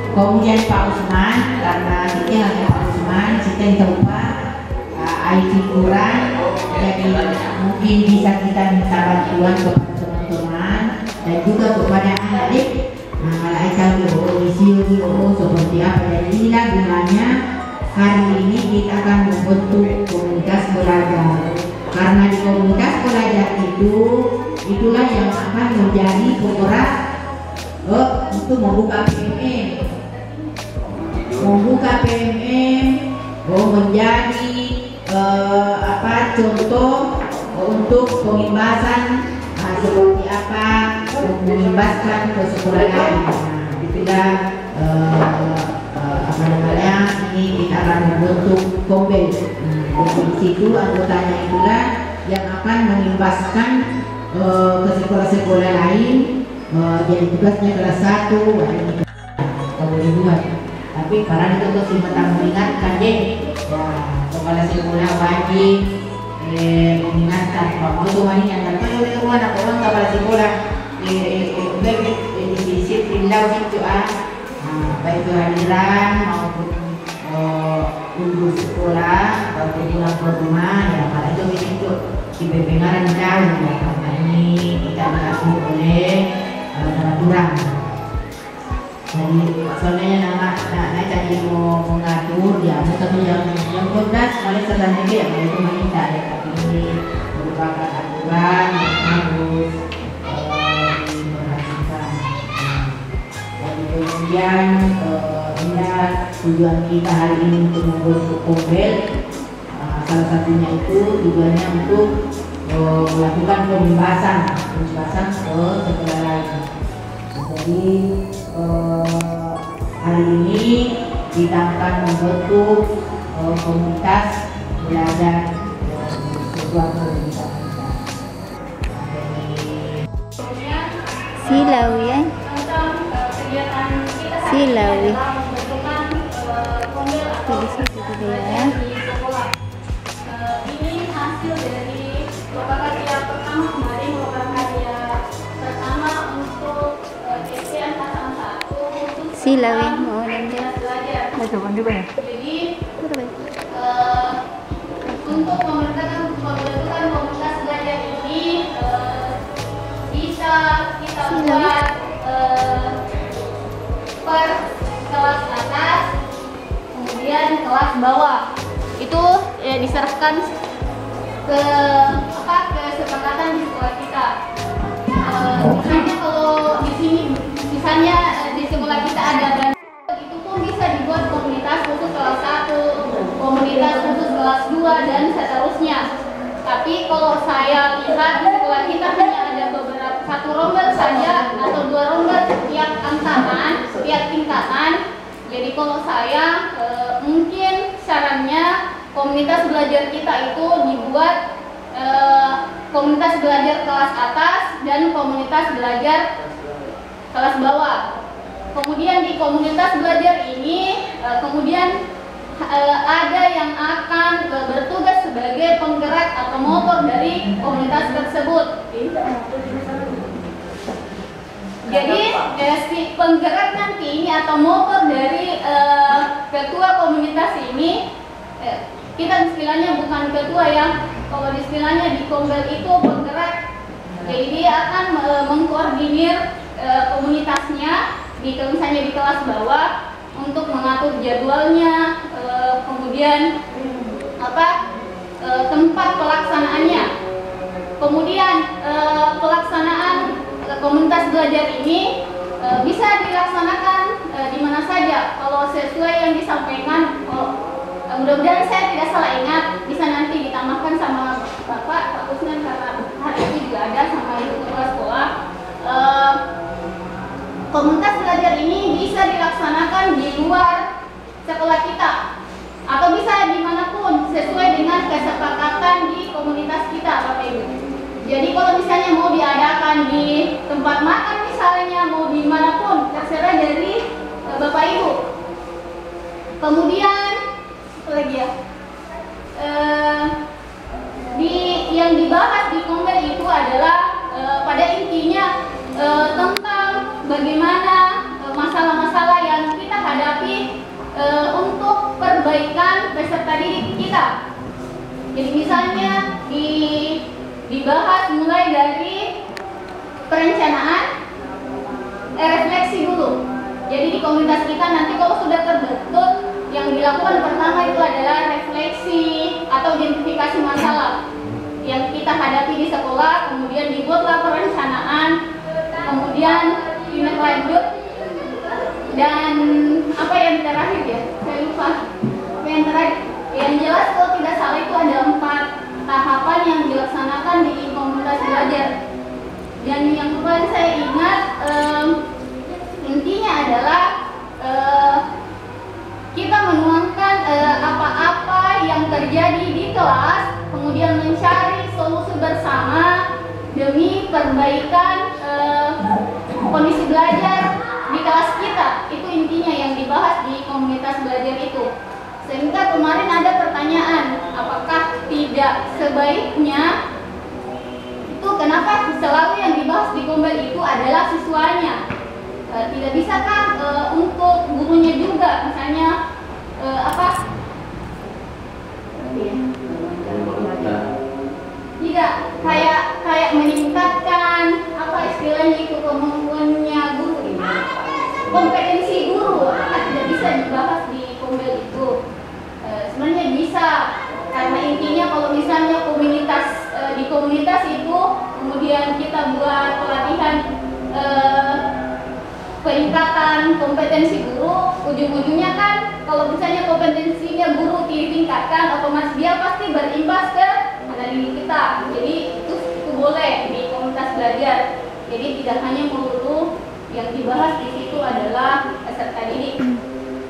Kemudian Pak Usman, karena kita hanya Pak Usman, kita lupa IT kurang, jadi mungkin bisa kita minta bantuan kepada teman-teman dan juga kepada adik. Malaikat video seperti apa. Jadi inilah gunanya hari ini kita akan membentuk komunitas belajar. Karena di komunitas belajar itulah yang akan menjadi penggerak untuk membuka PMM, menjadi contoh untuk pengimbasan seperti apa mengimbaskan ke sekolah lain. Itulah ini kita akan membentuk kombel. Di situ anggotanya itulah yang akan mengimbaskan ke sekolah-sekolah lain. Jadi tugasnya kelas 1 boleh buat. Tapi karena itu terus kita mengingatkan deh, ya kepala sekolah wajib mengingatkan bahwa itu ini yang terkait dengan anak orang kepala sekolah disiplin lau itu baik itu hadiran maupun untuk sekolah atau pulang ke rumah, ya kalau itu itu di bebengaran jauh ya, karena ini kita diatur oleh peraturan. Jadi soalnya nama tadi mau mengatur ya, tapi yang kodas oleh selanjutnya ya itu minta ya, tapi ini merupakan aturan yang harus diperhatikan. Jadi kemudian tujuan kita hari ini untuk membentuk kombel, salah satunya itu tujuannya untuk melakukan pembebasan ke sekolah lain. Jadi hari ini kita akan membentuk komunitas belajar sebuah komunitas. Silau ya. Silau ya. Di situ juga ya. Ini hasil dari merupakan yang pertama kemarin, merupakan hadiah pertama untuk SDN angkatan 1 Silau ya, mau nanti. belajar. Juga ya. Jadi untuk pembentukan komunitas belajar ini bisa kita buat per kelas atas, kemudian kelas bawah itu diserahkan ke kesepakatan di sekolah kita. Misalnya kalau di sini, misalnya di sekolah kita ada itu pun bisa dibuat komunitas khusus kelas 1, komunitas khusus kelas 2 dan seterusnya. Tapi kalau saya lihat di sekolah kita hanya ada beberapa, satu rombel saja atau 2 rombel setiap angkatan, setiap tingkatan. Jadi kalau saya mungkin sarannya komunitas belajar kita itu dibuat komunitas belajar kelas atas dan komunitas belajar kelas bawah. Kemudian di komunitas belajar ini kemudian ada yang akan bertugas sebagai penggerak atau motor dari komunitas tersebut. Jadi si penggerak nanti ini atau motor dari ketua komunitas ini, kita istilahnya bukan ketua ya, kalau istilahnya di kombel itu penggerak. Jadi dia akan mengkoordinir komunitasnya misalnya di kelas bawah untuk mengatur jadwalnya, kemudian tempat pelaksanaannya. Kemudian pelaksanaan komunitas belajar ini bisa dilaksanakan di mana saja kalau sesuai yang disampaikan. Mudah-mudahan saya tidak salah ingat, bisa nanti ditambahkan sama Pak Kusnan karena hari ini juga ada sama Ibu Kepala Sekolah. Komunitas belajar ini bisa dilaksanakan di luar sekolah kita atau bisa dimanapun sesuai dengan kesepakatan di komunitas kita, Bapak Ibu. Jadi kalau misalnya mau diadakan di tempat makan misalnya, mau dimanapun, terserah dari Bapak Ibu. Kemudian apa lagi ya? Yang dibahas di kombel itu adalah pada intinya tentang bagaimana masalah-masalah yang kita Jadi misalnya dibahas mulai dari perencanaan, refleksi dulu. Jadi di komunitas kita nanti kalau sudah terbentuk, yang dilakukan pertama itu adalah refleksi atau identifikasi masalah yang kita hadapi di sekolah, kemudian dibuatlah perencanaan, kemudian tindak lanjut, dan apa yang terakhir ya? Saya lupa. Apa yang terakhir? Yang jelas kalau tidak salah itu ada 4 tahapan yang dilaksanakan di komunitas belajar. Dan yang paling saya ingat intinya adalah kita menuangkan apa-apa yang terjadi di kelas, kemudian mencari solusi bersama demi perbaikan kondisi belajar di kelas kita. Itu intinya yang dibahas di komunitas belajar itu. Sehingga kemarin ada pertanyaan, apakah tidak sebaiknya itu kenapa selalu yang dibahas di Kombel itu adalah siswanya? Tidak bisakah untuk gurunya juga, misalnya tidak kayak meningkatkan apa istilahnya itu kemampuannya guru ini, kompetensi guru tidak bisa dibahas di Kombel itu. Sebenarnya bisa, karena intinya kalau misalnya di komunitas itu kemudian kita buat pelatihan peningkatan kompetensi guru, ujung-ujungnya kan kalau misalnya kompetensinya guru ditingkatkan, otomatis dia pasti berimbas ke anak didik kita. Jadi itu boleh di komunitas belajar. Jadi tidak hanya melulu yang dibahas di situ adalah peserta didik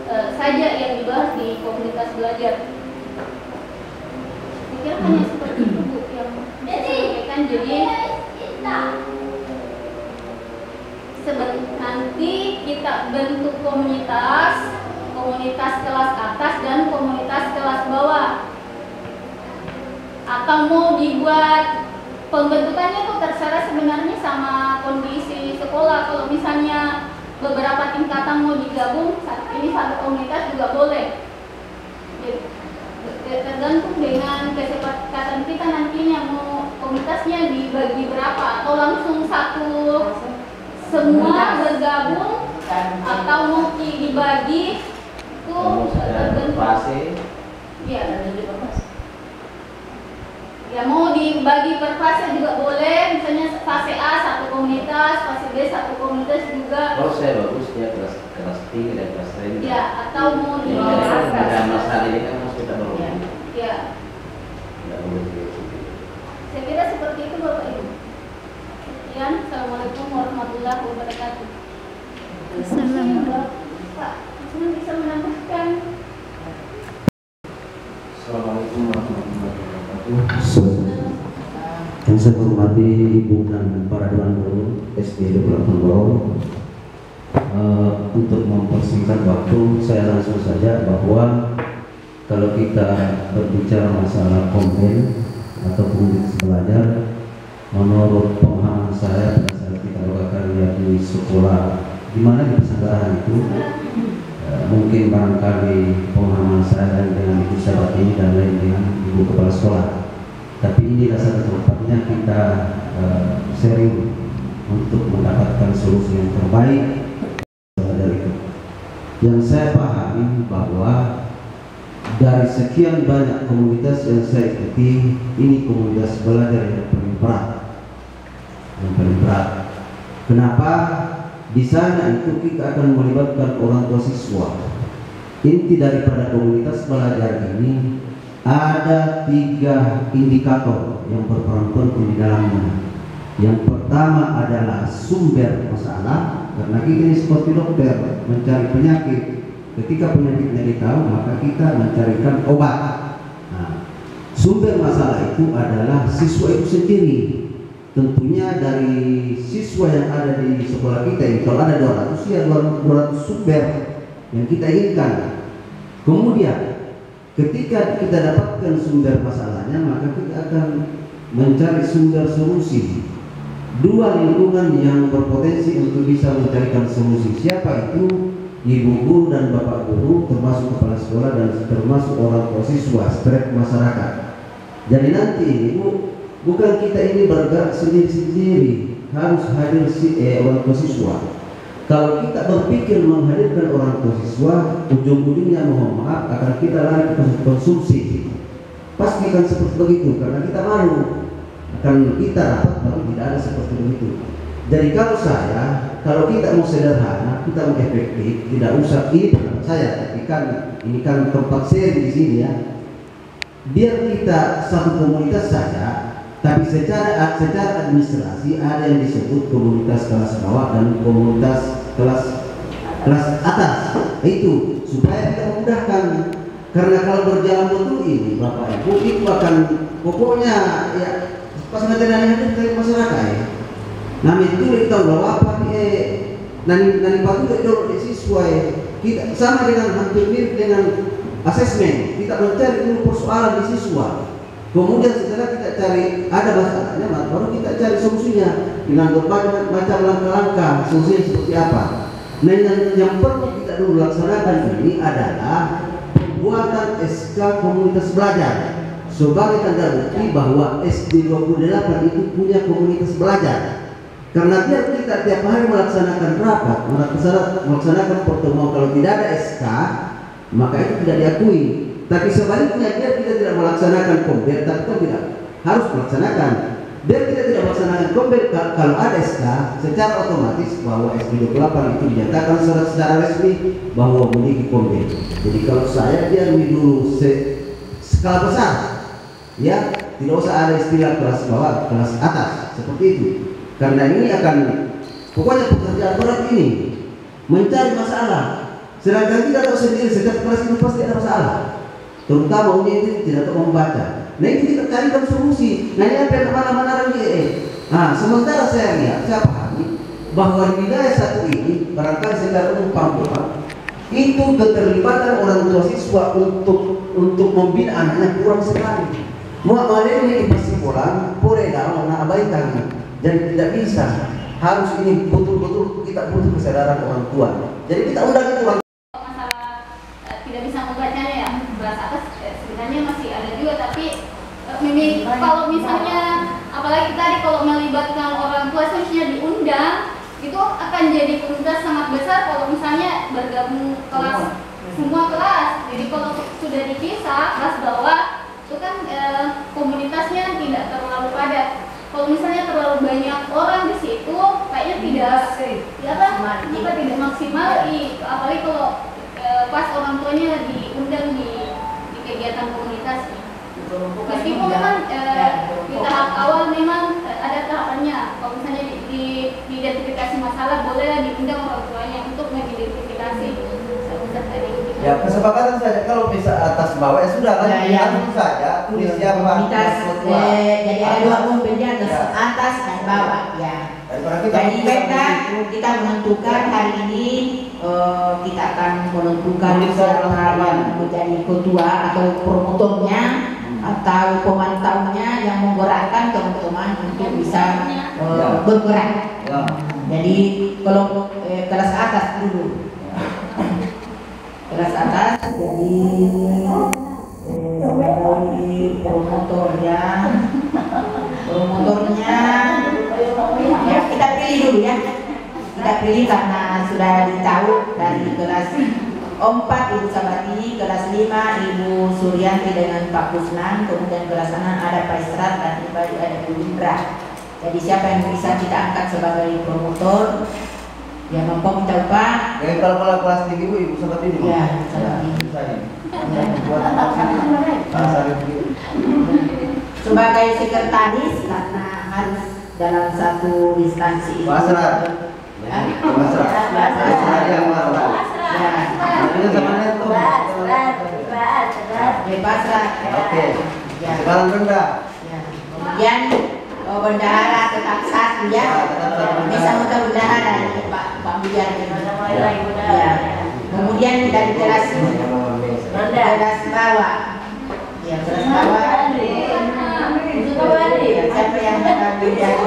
saja yang dibahas di komunitas belajar. Saya kira hanya seperti itu Bu yang disampaikan. Jadi nanti kita bentuk komunitas kelas atas dan komunitas kelas bawah, atau mau dibuat pembentukannya itu terserah sebenarnya sama kondisi sekolah. Kalau misalnya beberapa tingkatan mau digabung ini satu komunitas juga boleh. Jadi, tergantung dengan kesepakatan kita nantinya mau komunitasnya dibagi berapa, atau langsung satu semua bergabung, atau mau dibagi itu tergantung. Ya mau dibagi per fase juga boleh, misalnya fase A satu komunitas, fase B satu komunitas juga. Kalau saya bagus ya kelas 3 dan kelas 3. Ya, atau mau di ada masalah ini kan harus kita bawa. Ya. Tidak boleh begitu. Saya kira seperti itu Bapak Ibu. Sekian, Assalamualaikum warahmatullahi wabarakatuh. Assalamualaikum. Pak, senang bisa menambahkan. Assalamualaikum warahmatullahi wabarakatuh. Yang saya hormati Ibu dan para dewan guru SD 28 Bawang, untuk mempersingkat waktu, saya langsung saja bahwa kalau kita berbicara masalah konten atau komunitas belajar, menurut pemahaman saya pada saat kita berkarya di sekolah, di mana di pesantren itu, mungkin barangkali pemahaman saya dan dengan ibu sahabat ini dan lain dengan ibu kepala sekolah, tapi inilah satu tempatnya kita sharing untuk mendapatkan solusi yang terbaik dari itu. Yang saya pahami bahwa dari sekian banyak komunitas yang saya ikuti, ini komunitas belajar yang paling berat. Kenapa? Di sana itu kita akan melibatkan orang tua siswa. Inti daripada komunitas belajar ini ada 3 indikator yang berperan penting di dalamnya. Yang pertama adalah sumber masalah, karena kita ini seperti dokter mencari penyakit. Ketika penyakitnya ditahu, maka kita mencarikan obat. Nah, sumber masalah itu adalah siswa itu sendiri. Tentunya dari siswa yang ada di sekolah kita ini, kalau ada 200 ya 200 sumber yang kita inginkan. Kemudian ketika kita dapatkan sumber masalahnya, maka kita akan mencari sumber solusi. 2 lingkungan yang berpotensi untuk bisa mencarikan solusi. Siapa itu? Ibu guru dan bapak guru, termasuk kepala sekolah dan termasuk orang tua siswa, strek masyarakat. Jadi nanti ini bukan kita ini bergerak sendiri-sendiri, harus hadir orang tua siswa. Kalau kita berpikir menghadirkan orang tua siswa, ujung-ujungnya mohon maaf akan kita lari ke konsumsi. Pasti akan seperti begitu karena kita malu akan kita dapat, tapi tidak ada seperti begitu. Jadi kalau kita mau sederhana, kita mau efektif, tidak usah ini pendapat saya, tapi kan ini kan tempat sharing di sini ya. Biar kita satu komunitas saja, tapi secara administrasi ada yang disebut komunitas kelas bawah dan komunitas kelas atas. Itu supaya kita memudahkan. Karena kalau berjalan betul ini Bapak Ibu itu akan pokoknya ya pas materi dari masyarakat ya. Nah itu kita bahwa apa nani patu itu siswa kita sama dengan hampir mirip dengan asesmen. Kita mencari dulu persoalan di siswa. Kemudian setelah kita cari ada masalahnya, baru kita cari solusinya dengan berbagai macam langkah-langkah solusinya seperti apa. Nah yang perlu kita dulu laksanakan ini adalah pembuatan SK komunitas belajar sebagai tanda bukti bahwa SD 28 itu punya komunitas belajar. Karena biar kita tiap hari melaksanakan rapat, melaksanakan pertemuan, kalau tidak ada SK maka itu tidak diakui. Tapi sebaliknya biar kita tidak melaksanakan komber, tapi kita tidak harus melaksanakan. Biar kita tidak melaksanakan komber, kalau ada SK secara otomatis bahwa SD 28 itu dinyatakan secara resmi bahwa memiliki komber. Jadi kalau saya biar dulu skala besar, ya tidak usah ada istilah kelas bawah, kelas atas seperti itu. Karena ini akan pokoknya pekerjaan berat ini mencari masalah. Sedangkan kita tahu sendiri setiap kelas itu pasti ada masalah. Terutama ujian itu tidak tahu membaca. Nah itu kita carikan solusi. Nah ini apa yang mana-mana lagi sementara saya lihat, saya pahami bahwa di wilayah satu ini barangkali secara umum Papua itu keterlibatan orang tua siswa untuk membina anaknya kurang sekali. Mau ini pasti pulang, boleh dalam abaikan. Jadi tidak bisa. Harus ini betul-betul kita butuh kesadaran orang tua. Jadi kita undang itu masalah tidak bisa membacanya ya, bahasa atas sebenarnya masih ada juga, tapi kalau misalnya apalagi tadi kalau melibatkan orang tua seharusnya diundang, itu akan jadi komunitas sangat besar kalau misalnya bergabung kelas semua kelas. Jadi kalau sudah dipisah kelas bawah itu kan komunitasnya tidak terlalu padat. Kalau misalnya terlalu banyak orang di situ, kayaknya tidak maksimal. Apalagi kalau pas orang tuanya diundang di kegiatan komunitas. Meskipun memang di tahap awal memang ada tahapannya. Kalau misalnya diidentifikasi masalah, boleh diundang orang tuanya untuk mengidentifikasi. Ya kesepakatan saja, kalau bisa atas bawah ya sudah langsung saja tulis siapa komunitas. Jadi ada dua komunitas, atas dan bawah ya. Jadi kita menentukan hari ini kita akan menentukan siapa yang menjadi ketua atau promotornya atau pemantaunya yang menggerakkan teman-teman untuk bisa bergerak. Jadi kalau kelas atas dulu. Kelas atas jadi promotornya ya kita pilih dulu ya, kita pilih karena sudah ditahu dari kelas 4 Ibu Sabati, kelas 5 Ibu Suryanti dengan Pak Kusnan, kemudian kelas 6 ada Pak Istrat dan Ibu Indra. Jadi siapa yang bisa kita angkat sebagai promotor? Ya mampu minta upah. Jadi kalau kelas tinggi Ibu Sabati ini. Ya, Sabati. Sebagai sekretaris karena harus dalam satu instansi itu. Pasrah. Yang mana? Ya. Ini zamannya tuh. Pasrah. Oke. Ya. Sekarang rendah. Ya. Kemudian bendahara tetap satu ya. Bisa minta bendahara ini Pak Bujar. Ya. Kemudian dari kelas bawah. Ya, kelas bawah. Siapa yang akan menjadi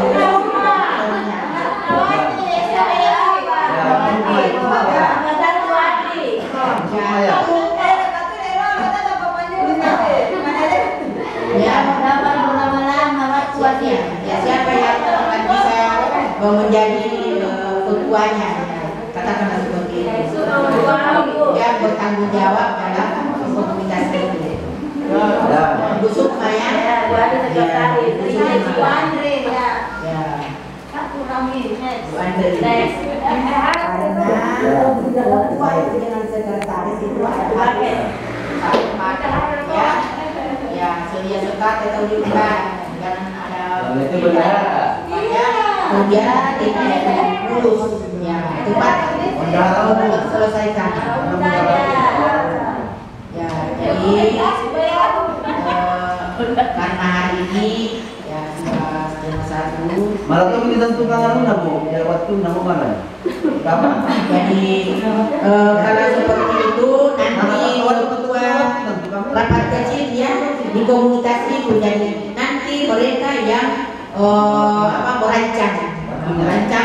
menjadi ketuanya, katakanlah seperti itu. Yang bertanggung jawab dalam komunitas ini. Bu Sukma ya. Bu Andre ya. Bu Andre. Dengan sekretaris itu ya sedia sekat atau diundang, jangan ada itu benar. kemudian tidak mulus ya cepat selesaikan ya. Jadi karena hari ini ya sudah setengah 1 Malah tuh ditentukan anu namu, ya waktu namu mana? Kapan? jadi kalau seperti itu nanti ketua rapat kecil ya di komunitas itu, jadi nanti mereka yang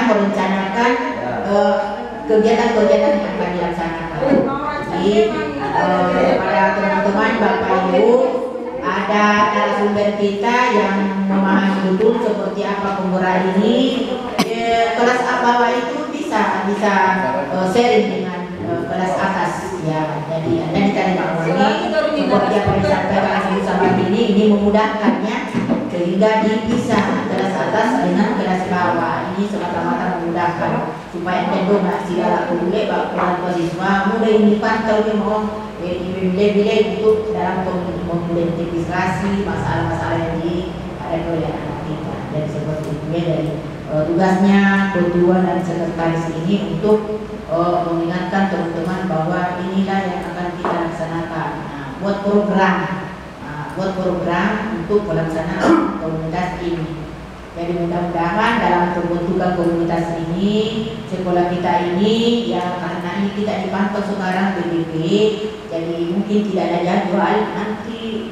merencanakan kegiatan-kegiatan yang akan dilaksanakan. Jadi pada teman-teman Bapak Ibu ada narasumber kita yang memahami betul seperti apa penggerak ini. Kelas bawah itu bisa sharing dengan kelas atas ya. Jadi Anda diterima ini seperti apa yang disampaikan Ibu Sabandini ini memudahkannya sehingga dipisah kelas atas dengan kelas bawah. Ini semata-mata memudahkan supaya cenderung segala kuliah bapak siswa mudah ini pantau dia mau bila-bila itu dalam mengidentifikasi masalah-masalah yang dihadapi oleh anak kita. Dan seperti itu ya, dari tugasnya ketua dan sekretaris ini untuk mengingatkan teman-teman bahwa inilah yang akan kita laksanakan. Nah, buat program untuk pelaksanaan komunitas ini. Jadi mudah-mudahan dalam pembentukan komunitas ini, sekolah kita ini ya karena ini tidak dipantau sekarang PBB, jadi mungkin tidak ada jadwal, nanti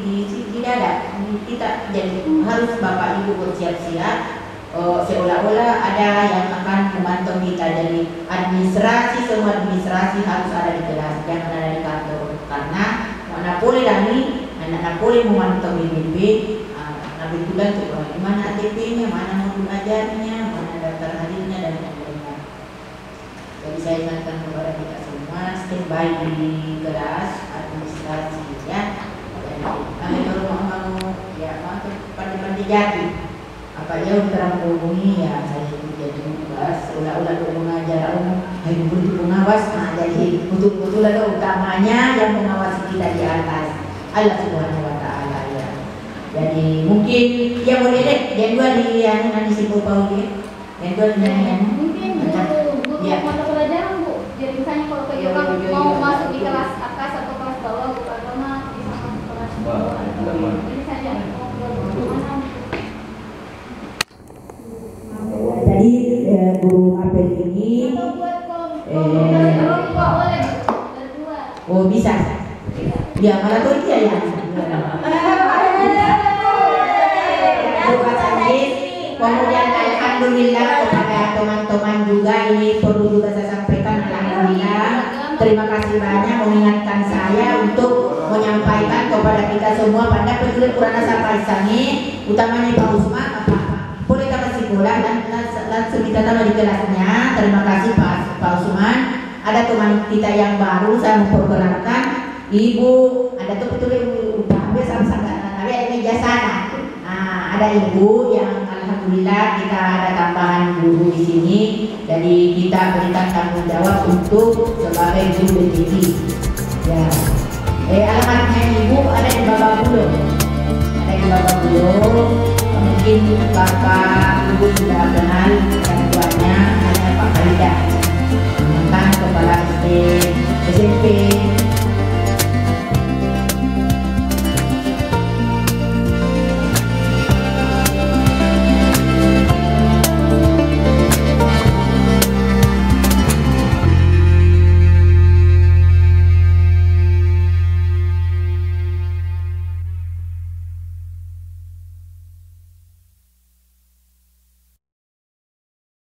tidak ada. Kita jadi harus Bapak Ibu bersiap-siap. Seolah-olah ada yang akan memantau kita, jadi administrasi, semua administrasi harus ada di kelas, jangan ada di kantor, karena mana boleh kami anak boleh memantau BBB. Kebetulan tuh mana ATP-nya, mana modul ajarnya, mana daftar hadirnya dan lain-lain. Jadi saya ingatkan kepada kita semua standby di kelas administrasi ya. Jadi kalau mau ya mau pandai-pandai jadi apa ya untuk menghubungi ya saya itu jadi tugas ulah-ulah untuk mengajar hari untuk pengawas. Nah jadi betul-betul ada utamanya yang mengawasi kita di atas Allah Subhanahu Wa Taala ya. Jadi mungkin ya boleh deh yang dua di yang nanti si Paul dia yang dua yang mungkin ya mata pelajaran Bu. Jadi misalnya kalau kejuruan mau masuk di kelas atas atau kelas bawah Bu agama bisa masuk kelas bawah. Ini saja. Jadi guru apel ini oh bisa ya malah tuh dia ya kemudian alhamdulillah kepada teman-teman juga ini perlu juga saya sampaikan alhamdulillah terima kasih banyak mengingatkan saya untuk menyampaikan kepada kita semua pada pejulit Purana Sapaisani utamanya Pak Usman boleh kita sekolah dan langsung kita tahu di kelasnya. Terima kasih Pak Usman. Ada teman kita yang baru saya memperkenalkan Ibu, ada tuh betul Ibu sama-sama ada meja sana. Nah, ada Ibu yang alhamdulillah kita ada tambahan guru di sini. Jadi kita berikan tanggung jawab untuk sebagai guru BTV. Ya. Alamatnya Ibu ada di Bapak Bulo. Ada di Bapak Bulo. Mungkin Bapak Ibu sudah kenal